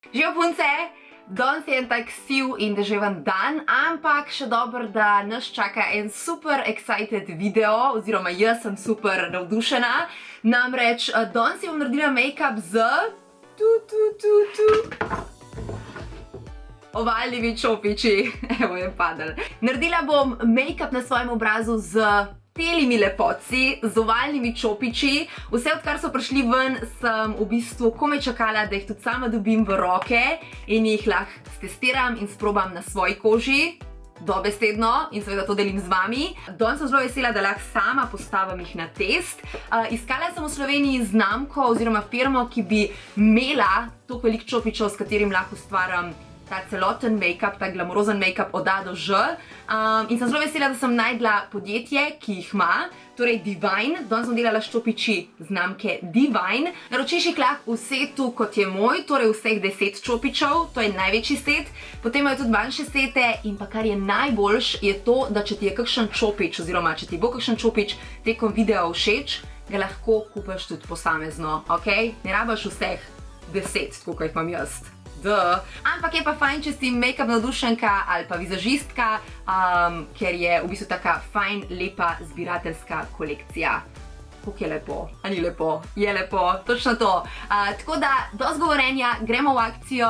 Živijo punce, danes je en tak siv in deževen dan, ampak še dobro, da nas čaka en super excited video, oziroma jaz sem super navdušena. Namreč danes bom naredila make-up z ovalnimi čopiči. Evo je padel. Naredila bom make-up na svojem obrazu z telimi lepotci, z ovalnimi čopiči. Vse odkar so prišli ven, sem v bistvu komaj čakala, da jih tudi sama dobim v roke in jih lahko testiram in sprobam na svoji koži. Dobesedno in seveda to delim z vami. Danes sem zelo vesela, da lahko sama postavim jih na test. Iskala sem v Sloveniji znamko oziroma firmo, ki bi imela toliko veliko čopičev, s katerim lahko ustvarim ta celoten make-up, ta glamurozen make-up od A do Ž. In sem zelo vesela, da sem najdla podjetje, ki jih ima, torej Divine. Danes bom delala s čopiči znamke Divine. Naročiš jih lahko v setu, kot je moj, torej vseh 10 čopičev, to je največji set. Potem imajo tudi manjše sete in pa kar je najboljš, je to, da če ti je kakšen čopič, oziroma če ti bo kakšen čopič tekom videa všeč, ga lahko kupiš tudi posamezno, ok? Ne rabiš vseh 10, tako kot jih imam jaz. Ampak je pa fajn, če si make-up navdušenka ali pa vizažistka, ker je v bistvu taka fajn, lepa zbirateljska kolekcija. Kako je lepo? A ni lepo? Je lepo, točno to. Tako da, dosti govorenja, gremo v akcijo.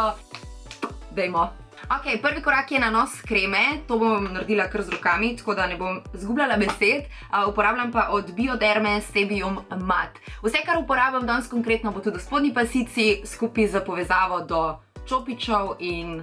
Dajmo. Ok, prvi korak je nanos kreme, to bom naredila kar z rokami, tako da ne bom zgubljala besed. Uporabljam pa od Bioderme Sebium Matte. Vse, kar uporabljam danes konkretno, bo tudi v spodnji pasici, skupaj z povezavo do čopičev in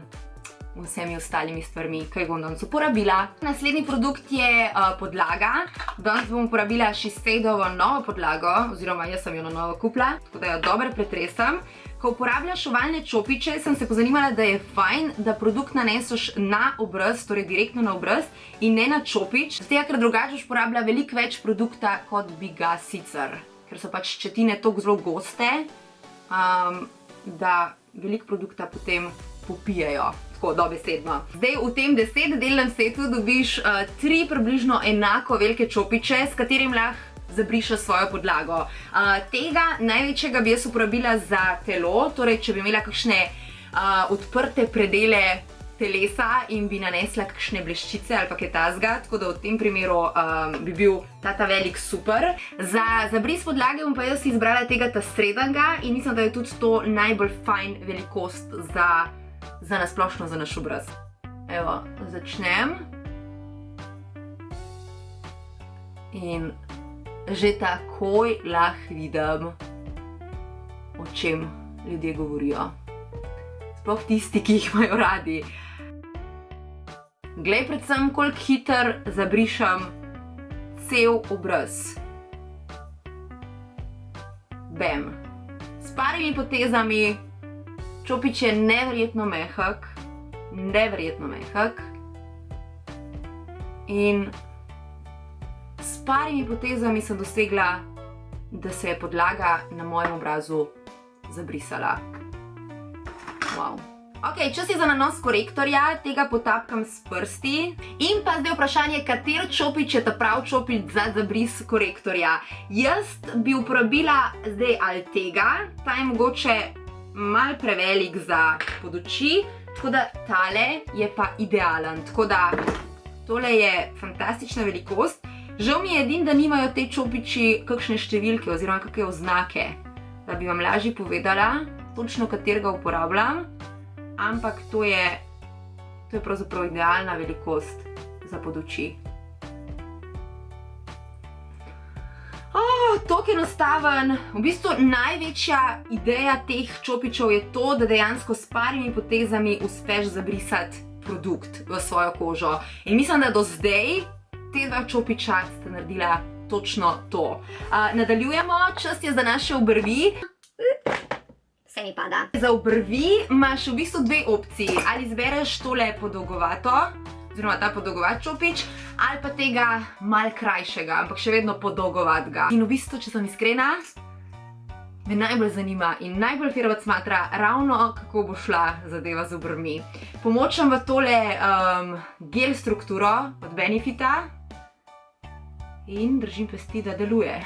vsemi ostalimi stvarmi, ki jih bom danes uporabila. Naslednji produkt je podlaga. Danes bom uporabila Shiseidovo novo podlago, oziroma jaz sem jo na novo kupila, tako da jo dobro pretresam. Ko uporabljaš ovalne čopiče, sem se pozanimala, da je fajn, da produkt naneseš na obraz, torej direktno na obraz in ne na čopič, zato ker drugače uporablja veliko več produkta, kot bi ga sicer. Ker so pač ščetine toliko zelo goste, da veliko produkta potem popijejo. Tako, dobesedno. Zdaj v tem 10-delnem setu dobiš 3 približno enako velike čopiče, s katerim lahko zabrišeš svojo podlago. Tega največjega bi jaz uporabila za telo, torej če bi imela kakšne odprte predele telesa in bi nanesla kakšne bleščice ali pa kaj takega, tako da v tem primeru bi bil ta velik super. Za bris podlage bom pa jaz izbrala tega srednjega in mislim, da je tudi to najbolj fajn velikost za nasplošno za naš obraz. Evo, začnem. In že takoj lahko vidim, o čem ljudje govorijo. Sploh tisti, ki jih imajo radi. Glej predvsem, koliko hitro zabrišem cel obraz. Bam. S parimi potezami, čopič je neverjetno mehak, in s parimi potezami sem dosegla, da se je podlaga na mojem obrazu zabrisala. Wow. Ok, čas je za nanos korektorja, tega potapkam s prsti. In pa zdaj vprašanje, kater čopič je ta prav čopič za zabris korektorja. Jaz bi uporabila zdaj ali tega, ta je mogoče malo prevelik za pod oči, tako da tale je pa idealen. Tako da tole je fantastična velikost. Žal mi je edino, da nimajo te čopiči kakšne številke oziroma kakšne oznake, da bi vam lažje povedala točno, katerega uporabljam. Ampak to je pravzaprav idealna velikost za pod oči. Toliko enostaven. V bistvu največja ideja teh čopičev je to, da dejansko s parimi potezami uspeš zabrisati produkt v svojo kožo. In mislim, da do zdaj te dva čopiča sta naredila točno to. Nadaljujemo, čas je za naše obrvi. Se mi pada. Za obrvi imaš v bistvu dve opciji. Ali izbereš tole podolgovato, oziroma ta podolgovat čopič, ali pa tega malo krajšega, ampak še vedno podolgovatega. In v bistvu, če sem iskrena, me najbolj zanima in najbolj firvat smatra ravno, kako bo šla zadeva z obrvmi. Pomočam v tole gel strukturo od Benefita in držim pesti, da deluje.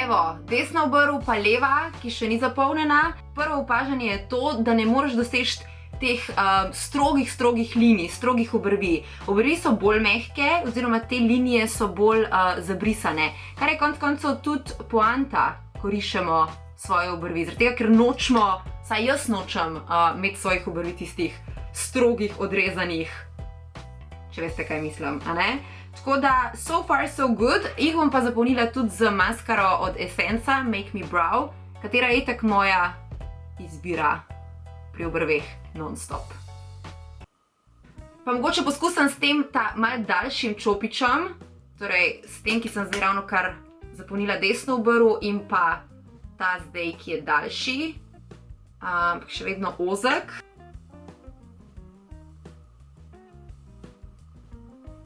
Evo, desna obrv pa leva, ki še ni zapolnjena. Prvo opažanje je to, da ne moreš doseči teh strogih linij, strogih obrvi. Obrvi so bolj mehke, oziroma te linije so bolj zabrisane. Kar je konec koncev tudi poanta, ko rišemo svoje obrvi. Zaradi tega, ker nočemo, saj jaz nočem imeti svojih obrvi tistih strogih, odrezanih, če veste, kaj mislim, a ne? Tako da, so far so good. Jih bom pa zapolnila tudi z maskaro od Essenca, Make Me Brow, katera je itak moja izbira pri obrveh non-stop. Pa mogoče poskusim s tem malo daljšim čopičem, torej s tem, ki sem zdaj ravno kar zapolnila desno obrv in pa ta zdaj, ki je daljši, še vedno ozek.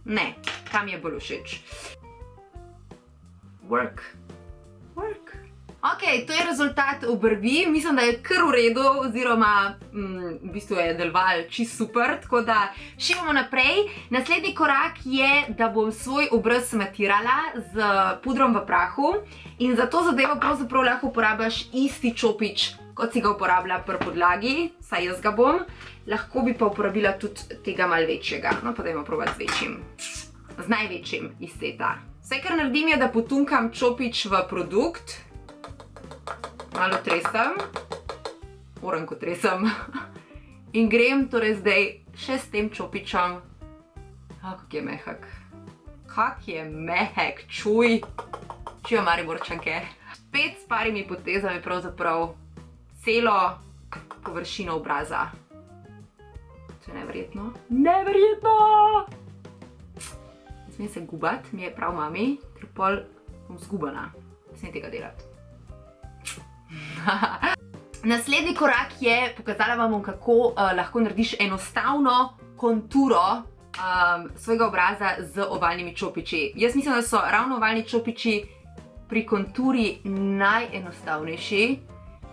Ne, tam je bolj všeč. Work. Ok, to je rezultat obrvi. Mislim, da je kar v redu, oziroma v bistvu je deloval čisto super, tako da šibamo naprej. Naslednji korak je, da bom svoj obraz matirala z pudrom v prahu in za to zadevo pravzaprav lahko uporabljaš isti čopič, kot si ga uporablja pri podlagi, saj jaz ga bom. Lahko bi pa uporabila tudi tega malo večjega. No, pa dajmo probati z večjim. Z največjim iz seta. Vse, kar naredim, je, da potunkam čopič v produkt. Malo tresem. Oranko tresem. In grem torej zdaj še s tem čopičem. Kak je mehak. Kak je mehek, čuj. Čujo Mariborčanke. Spet s parimi potezami pravzaprav celo površino obraza. To je neverjetno. Neverjetno! Ne smem se gubati, mi je prav mami, ker pol bom zgubana. Ne smem tega delati. Naslednji korak je, pokazala vam bom, kako lahko narediš enostavno konturo svojega obraza z ovalnimi čopiči. Jaz mislim, da so ravno ovalni čopiči pri konturi najenostavnejši,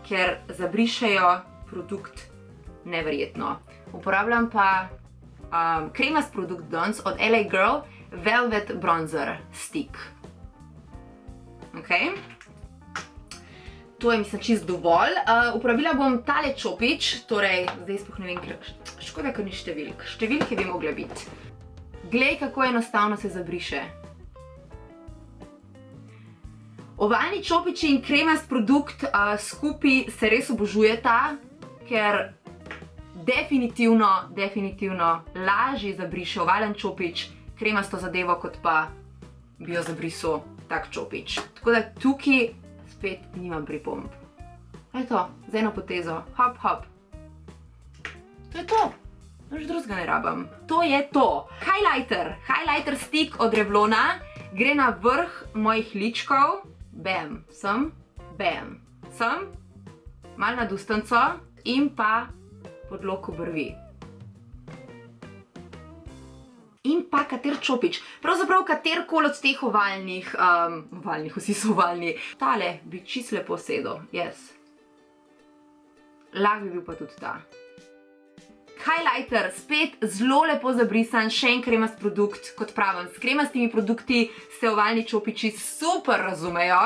ker zabrišejo produkt neverjetno. Uporabljam pa kremast produkt danes od LA Girl Velvet Bronzer Stick. Ok. To je, mislim, čisto dovolj. Uporabila bom tale čopič, torej, zdaj sploh ne vem, škoda, ker ni številk. Številke bi mogle biti. Glej, kako enostavno se zabriše. Ovalni čopiči in kremast produkt skupaj se res obožujeta, ker definitivno lažje zabriše ovalen čopič, kremasto zadevo, kot pa bi jo zabrisal tak čopič. Tako da tukaj spet nimam pripomb. Eto, z eno potezo, hop, hop. To je to. Nič drugega ne rabim. To je to. Highlighter stick od Revlona gre na vrh mojih ličkov. Bam, sem, malo nad ustnico in pa pod lok obrvi. In pa kater čopič, pravzaprav katerkoli od teh ovalnih, vsi so ovalni. Tale bi čisto lepo sedel, yes. Lahko bi bil pa tudi ta. Highlighter, spet zelo lepo zabrisan, še en kremast produkt, kot pravim. S kremastimi produkti se ovalni čopiči super razumejo.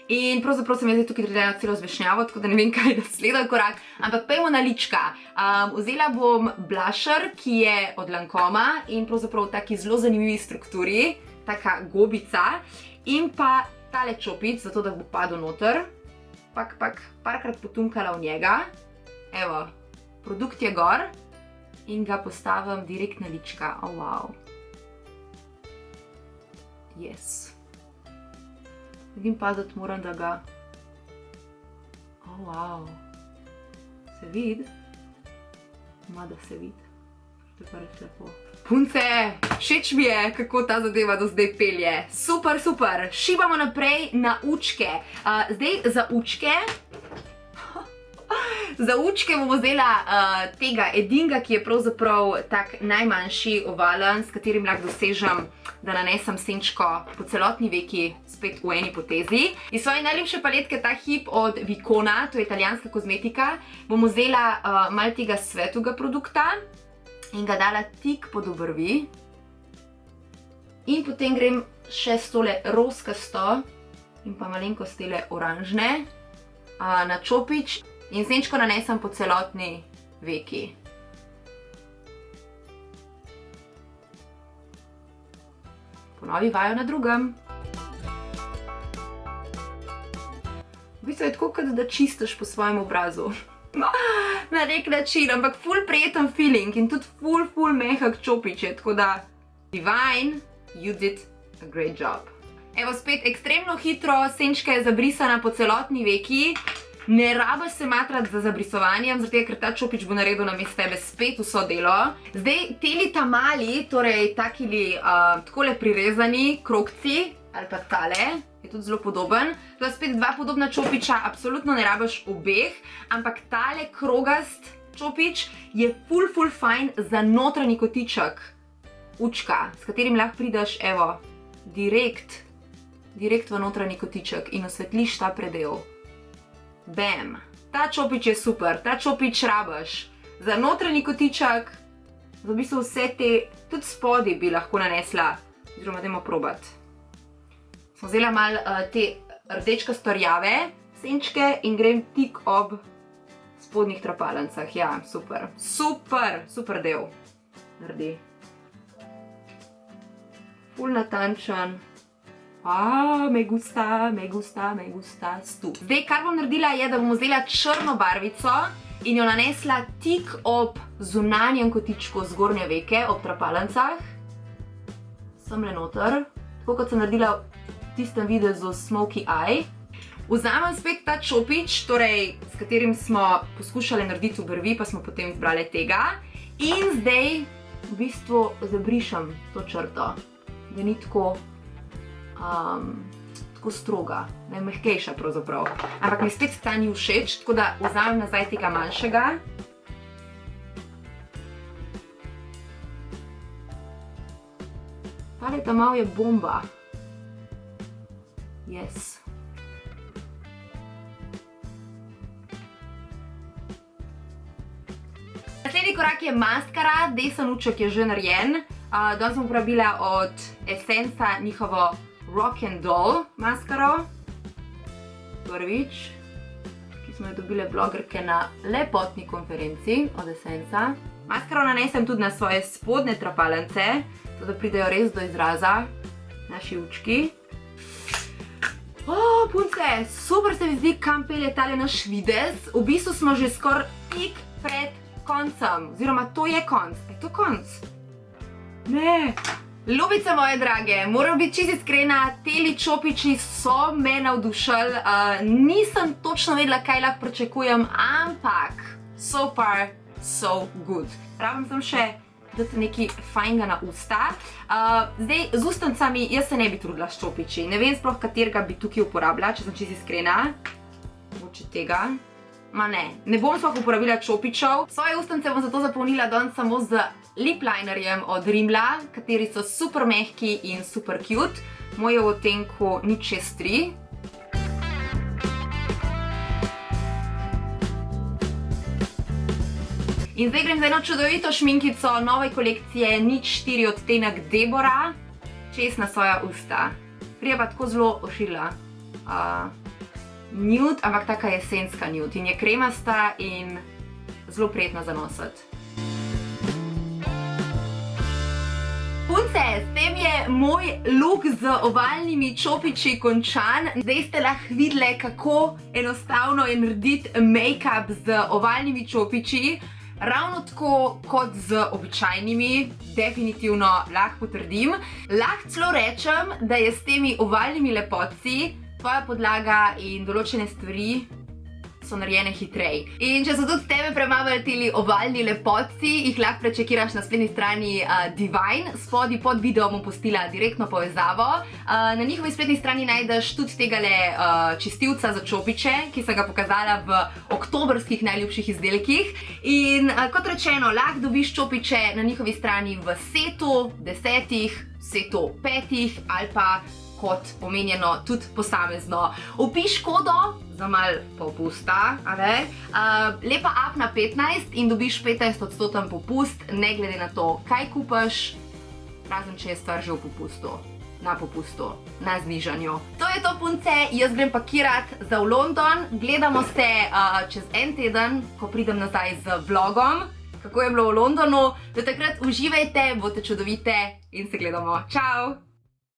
In pravzaprav sem jaz zdaj tukaj naredila celo zmešnjavo, tako da ne vem, kaj je naslednji korak. Ampak pojmo na lička. Vzela bom blusher, ki je od Lancoma in pravzaprav v taki zelo zanimivi strukturi, taka gobica. In pa tale čopič, zato da bo padel noter. Parkrat potunkala v njega. Evo, produkt je gor. In ga postavim direkt na lička. Oh, wow. Yes. Vidim padati, moram, da ga... Oh, wow. Se vidi? Da se vidi. To je pa res lepo. Punce, všeč mi je, kako ta zadeva do zdaj pelje. Super. Šibamo naprej na učke. Zdaj za učke... Za učke bomo vzela tega edinga, ki je pravzaprav tak najmanjši ovalen, s katerim lahko dosežem, da nanesem senčko po celotni veki spet v eni potezi. Iz svoje najljubše paletke ta hip od Vicona, to je italijanska kozmetika, bom vzela malo tega svetlega produkta in ga dala tik pod obrvi. In potem grem še s tole roskasto in pa malenkost tele oranžne na čopič in senčko nanesem po celotni veki. Ponovi vajo na drugem. V bistvu je tako, kot da čistiš po svojem obrazu. Na nek način, ampak ful prijeten feeling in tudi ful mehak čopič je, tako da Divine, you did a great job. Evo spet ekstremno hitro, senčka je zabrisana po celotni veki. Ne rabiš se matrati za zabrisovanjem, zato ker ta čopič bo naredil namesto tebe spet vso delo. Zdaj, teli tamali, torej takili takole prirezani krogci, ali pa tale, je tudi zelo podoben. To je spet dva podobna čopiča, absolutno ne rabiš obeh, ampak tale krogast čopič je ful fajn za notranji kotiček učka, s katerim lahko prideš, evo, direkt v notranji kotiček in osvetliš ta predel. Bam! Ta čopič je super, ta čopič rabiš za notranji kotiček, za v bistvu vse te, tudi spodi bi lahko nanesla, oziroma dajmo probat. Smo vzela malo te rdečkasto rjave senčke in grem tik ob spodnjih trapalnicah. Ja, super, super del naredi. Ful natančen. Me gusta, stup. Zdaj, kar bom naredila je, da bom vzela črno barvico in jo nanesla tik ob zunanjem kotičku zgornje veke, ob trapalnicah. Semle noter, tako kot sem naredila v tistem videzu Smoky Eye. Vzamem spet ta čopič, torej, s katerim smo poskušali narediti obrvi, pa smo potem izbrali tega. In zdaj v bistvu zabrišem to črto, da ni tako stroga, mehkejša pravzaprav. Ampak mi spet ta ni všeč, tako da vzamem nazaj tega manjšega. Tale tamal je bomba. Yes. Naslednji korak je maskara, desen uček je že narejen. Danes sem uporabila od Essenca njihovo Rock and Doll maskaro. Prvič, ki smo jo dobile blogerke na lepotni konferenci od Essenca. Maskaro nanesem tudi na svoje spodnje trapalnice, da pridejo res do izraza naši učki. Punce, super se mi zdi, kam pelje tale naš videz. V bistvu smo že skoraj tik pred koncem, oziroma to je konc. Je to konc? Ne. Ljubice moje drage, moram biti čisto iskrena, teli čopiči so me navdušili. Nisem točno vedela, kaj lahko pričakujem, ampak so far, so good. Rabim sem še dati nekaj fajnega na usta. Zdaj, z ustnicami jaz se ne bi trudila s čopiči. Ne vem sploh, katerega bi tukaj uporabila, če sem čisto iskrena. Mogoče tega. Ma ne bom sploh uporabila čopičev. Svoje ustnice bom zato zapolnila danes samo z lip linerjem od Rimla, kateri so super mehki in super cute. Moj je v odtenku 063. In zdaj grem za eno čudovito šminkico nove kolekcije 04 odtenek Debora, čez na svoja usta. Prije pa tako zelo ošila. Nude, ampak taka jesenska nude in je kremasta in zelo prijetna za nositi. Punce, s tem je moj look z ovalnimi čopiči končan. Zdaj ste lahko videli, kako enostavno je narediti make-up z ovalnimi čopiči. Ravno tako kot z običajnimi, definitivno lahko potrdim. Lahko celo rečem, da je s temi ovalnimi lepotci tvoja podlaga in določene stvari so narejene hitreje. In če so tudi tebe premavali teli ovalni lepotci, jih lahko prečekiraš na spletni strani Divine. Spodaj pod videom bom pustila direktno povezavo. Na njihovi spletni strani najdeš tudi tegale čistilca za čopiče, ki sem ga pokazala v oktobrskih najljubših izdelkih. In kot rečeno, lahko dobiš čopiče na njihovi strani v setu 10, setu 5 ali pa kot omenjeno tudi posamezno. Vpiš kodo za malo popusta, lepa apna 15 in dobiš 15% popust, ne glede na to, kaj kupaš, razen če je stvar že v popustu. na popustu, na znižanju. To je to, punce, jaz grem pakirat za v London, gledamo se čez en teden, ko pridem nazaj z vlogom, kako je bilo v Londonu. Do takrat uživajte, boste čudovite in se gledamo. Čau!